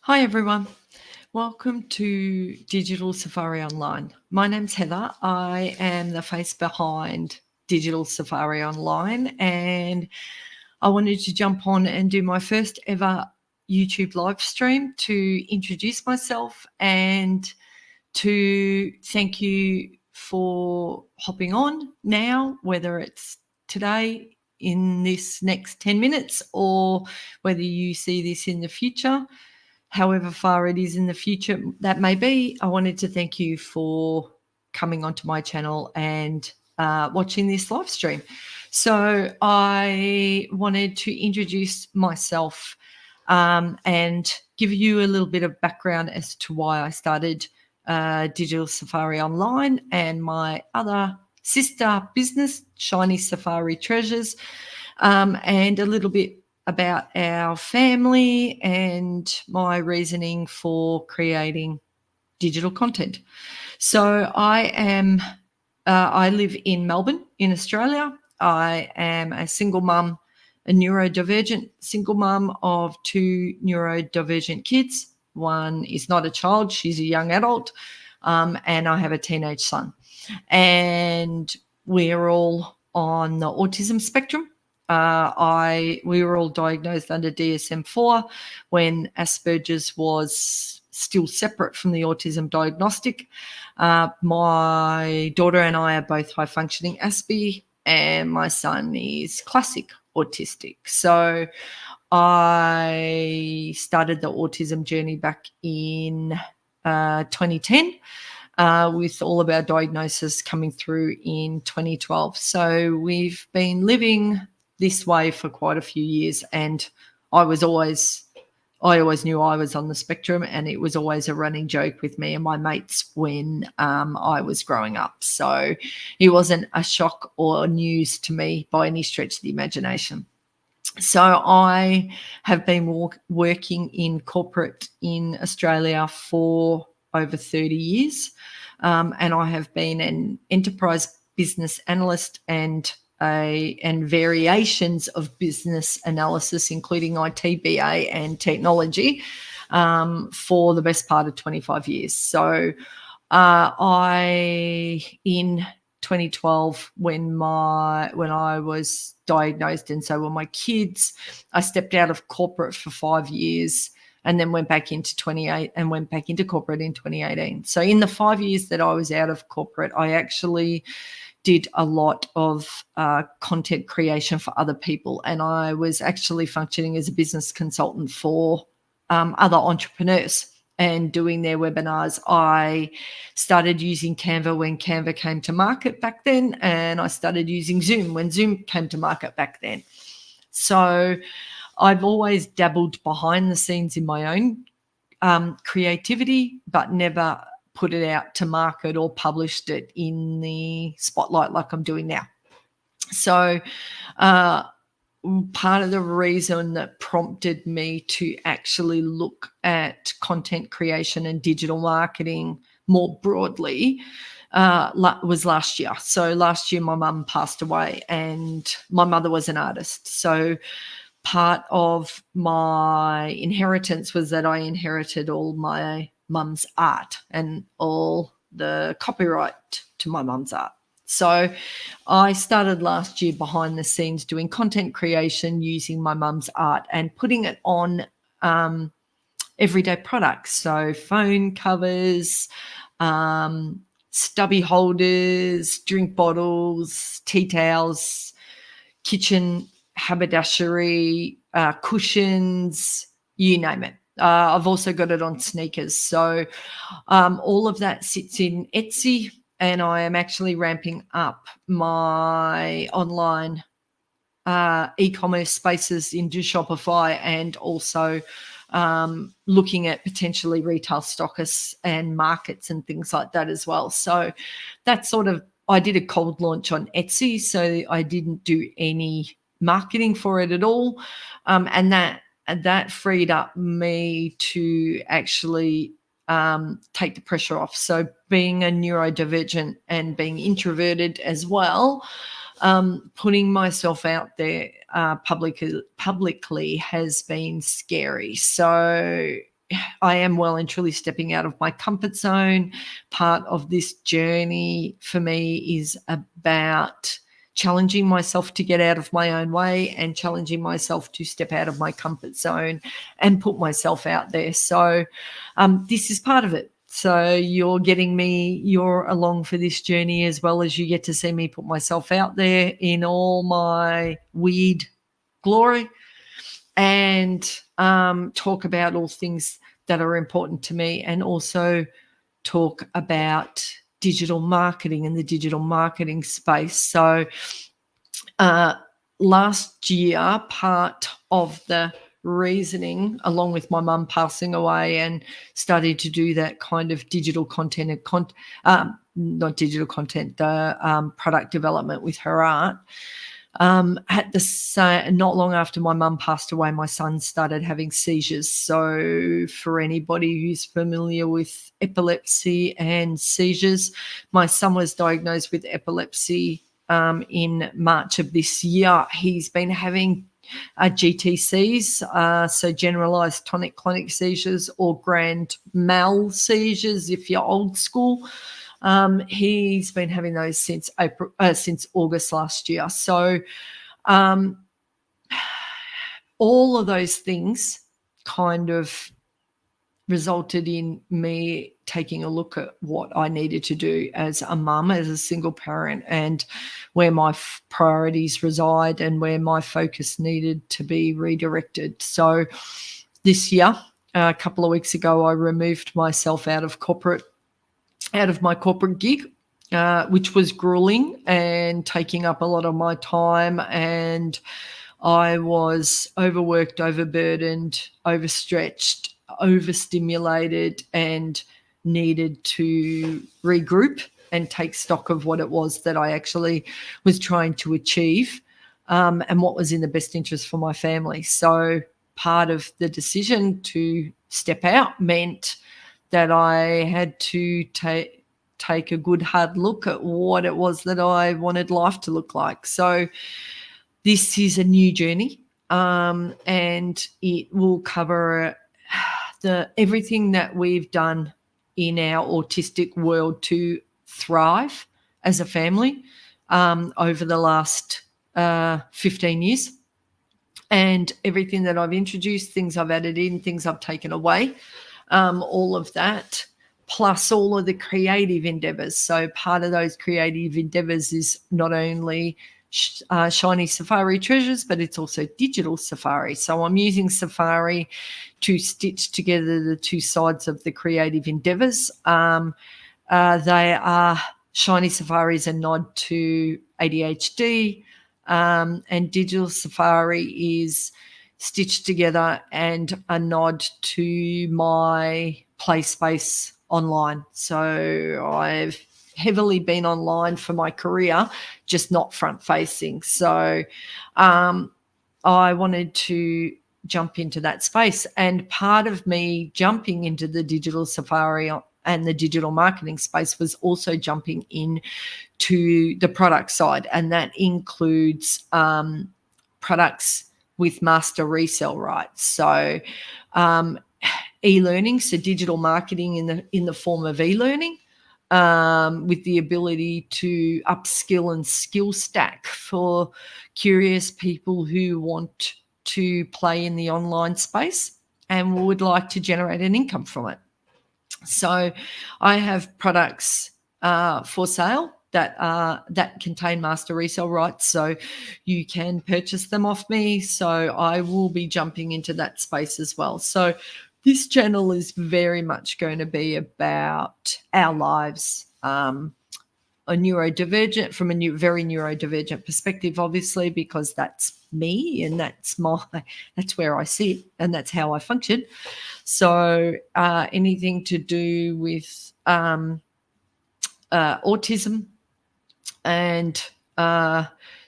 Hi everyone, welcome to Digital Safari Online. My name's Heather. I am the face behind Digital Safari Online, and I wanted to jump on and do my first ever YouTube live stream to introduce myself and to thank you for hopping on now, whether it's today in this next 10 minutes or whether you see this in the future. However far it is in the future that may be, I wanted to thank you for coming onto my channel and watching this live stream. So I wanted to introduce myself and give you a little bit of background as to why I started Digital Safari Online and my other sister business, Shiny Safari Treasures, and a little bit about our family and my reasoning for creating digital content. So I live in Melbourne in Australia. I am a single mum, a neurodivergent single mum of two neurodivergent kids. One is not a child, she's a young adult, and I have a teenage son. And we're all on the autism spectrum. We were all diagnosed under DSM-4 when Asperger's was still separate from the autism diagnostic. My daughter and I are both high functioning Aspie, and my son is classic autistic. So I started the autism journey back in 2010. With all of our diagnosis coming through in 2012. So we've been living this way for quite a few years, and I always knew I was on the spectrum, and it was always a running joke with me and my mates when I was growing up. So it wasn't a shock or news to me by any stretch of the imagination. So I have been working in corporate in Australia for over 30 years, and I have been an enterprise business analyst and variations of business analysis, including IT, BA, and technology, for the best part of 25 years. So in 2012, when I was diagnosed, and so were my kids, I stepped out of corporate for 5 years and then went back into corporate in 2018. So in the 5 years that I was out of corporate, I actually did a lot of content creation for other people, and I was actually functioning as a business consultant for other entrepreneurs and doing their webinars. I started using Canva when Canva came to market back then, and I started using Zoom when Zoom came to market back then. So I've always dabbled behind the scenes in my own creativity, but never put it out to market or published it in the spotlight like I'm doing now. So part of the reason that prompted me to actually look at content creation and digital marketing more broadly was last year. So last year my mum passed away, and my mother was an artist. So part of my inheritance was that I inherited all my mum's art and all the copyright to my mum's art. So I started last year behind the scenes doing content creation using my mum's art and putting it on everyday products. So phone covers, stubby holders, drink bottles, tea towels, kitchen haberdashery, cushions, you name it. I've also got it on sneakers. So all of that sits in Etsy, and I am actually ramping up my online e-commerce spaces into Shopify, and also looking at potentially retail stockists and markets and things like that as well. So that's I did a cold launch on Etsy, so I didn't do any marketing for it at all. And that freed up me to actually take the pressure off. So being a neurodivergent and being introverted as well, putting myself out there publicly has been scary. So I am well and truly stepping out of my comfort zone. Part of this journey for me is about challenging myself to get out of my own way and challenging myself to step out of my comfort zone and put myself out there. So this is part of it. So you're along for this journey as well, as you get to see me put myself out there in all my weird glory and talk about all things that are important to me, and also talk about digital marketing and the digital marketing space. So last year, part of the reasoning, along with my mum passing away and starting to do that kind of digital content and not digital content, the product development with her art. Not long after my mum passed away, my son started having seizures. So for anybody who's familiar with epilepsy and seizures, my son was diagnosed with epilepsy in March of this year. He's been having GTCs, so generalized tonic-clonic seizures, or grand mal seizures if you're old school. He's been having those since August last year. So all of those things kind of resulted in me taking a look at what I needed to do as a mum, as a single parent, and where my priorities reside and where my focus needed to be redirected. So this year, a couple of weeks ago, I removed myself out of my corporate gig, which was grueling and taking up a lot of my time, and I was overworked, overburdened, overstretched, overstimulated, and needed to regroup and take stock of what it was that I actually was trying to achieve, and what was in the best interest for my family. So part of the decision to step out meant that I had to take a good hard look at what it was that I wanted life to look like. So this is a new journey, and it will cover everything that we've done in our autistic world to thrive as a family over the last 15 years, and everything that I've introduced, things I've added in, things I've taken away, all of that, plus all of the creative endeavors. So part of those creative endeavors is not only Shiny Safari Treasures, but it's also Digital Safari. So I'm using Safari to stitch together the two sides of the creative endeavors. They are Shiny Safari is a nod to ADHD, and Digital Safari is stitched together and a nod to my play space online. So I've heavily been online for my career, just not front facing. So I wanted to jump into that space, and part of me jumping into the Digital Safari and the digital marketing space was also jumping in to the product side, and that includes products with master resale rights. So e-learning, so digital marketing in the form of e-learning, with the ability to upskill and skill stack for curious people who want to play in the online space and would like to generate an income from it. So I have products for sale that contain master resale rights, so you can purchase them off me. So I will be jumping into that space as well. So this channel is very much going to be about our lives, from a very neurodivergent perspective, obviously, because that's me and that's where I sit and that's how I function. So anything to do with autism and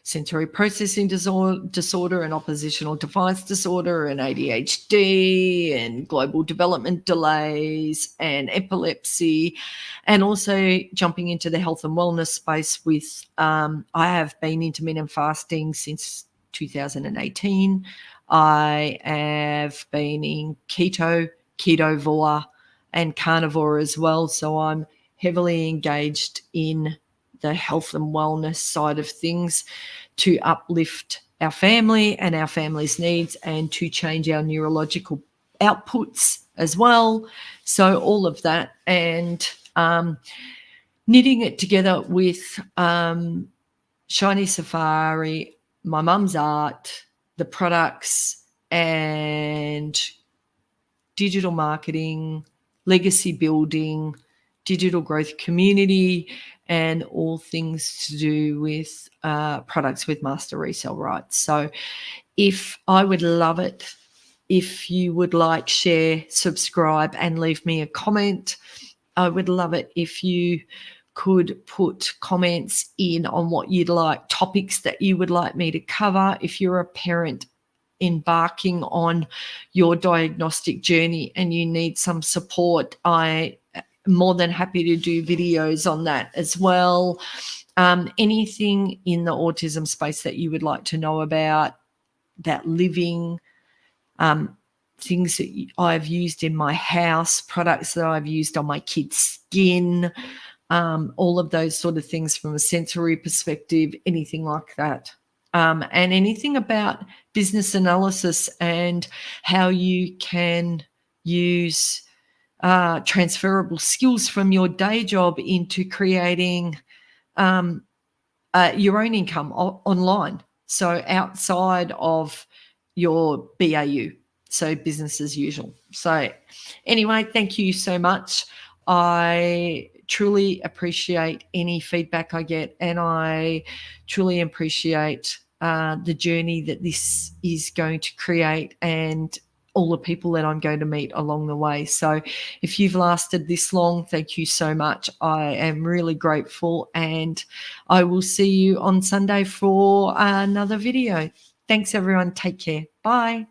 sensory processing disorder and oppositional defiance disorder and ADHD and global development delays and epilepsy, and also jumping into the health and wellness space with I have been intermittent fasting since 2018. I have been in keto ketovore and carnivore as well. So I'm heavily engaged in the health and wellness side of things to uplift our family and our family's needs and to change our neurological outputs as well. So all of that, and knitting it together with Shiny Safari, my mum's art, the products, and digital marketing, legacy building, digital growth community, and all things to do with products with master resale rights. So if I would love it if you would like, share, subscribe, and leave me a comment. I would love it if you could put comments in on what you'd like, topics that you would like me to cover. If you're a parent embarking on your diagnostic journey and you need some support, I am more than happy to do videos on that as well. Anything in the autism space that you would like to know about living, things that I've used in my house, products that I've used on my kids' skin, all of those sort of things from a sensory perspective, anything like that. And anything about business analysis and how you can use transferable skills from your day job into creating your own income online. So outside of your BAU, so business as usual. So anyway, thank you so much. I truly appreciate any feedback I get, and I truly appreciate the journey that this is going to create and all the people that I'm going to meet along the way. So if you've lasted this long, thank you so much. I am really grateful, and I will see you on Sunday for another video. Thanks, everyone. Take care. Bye.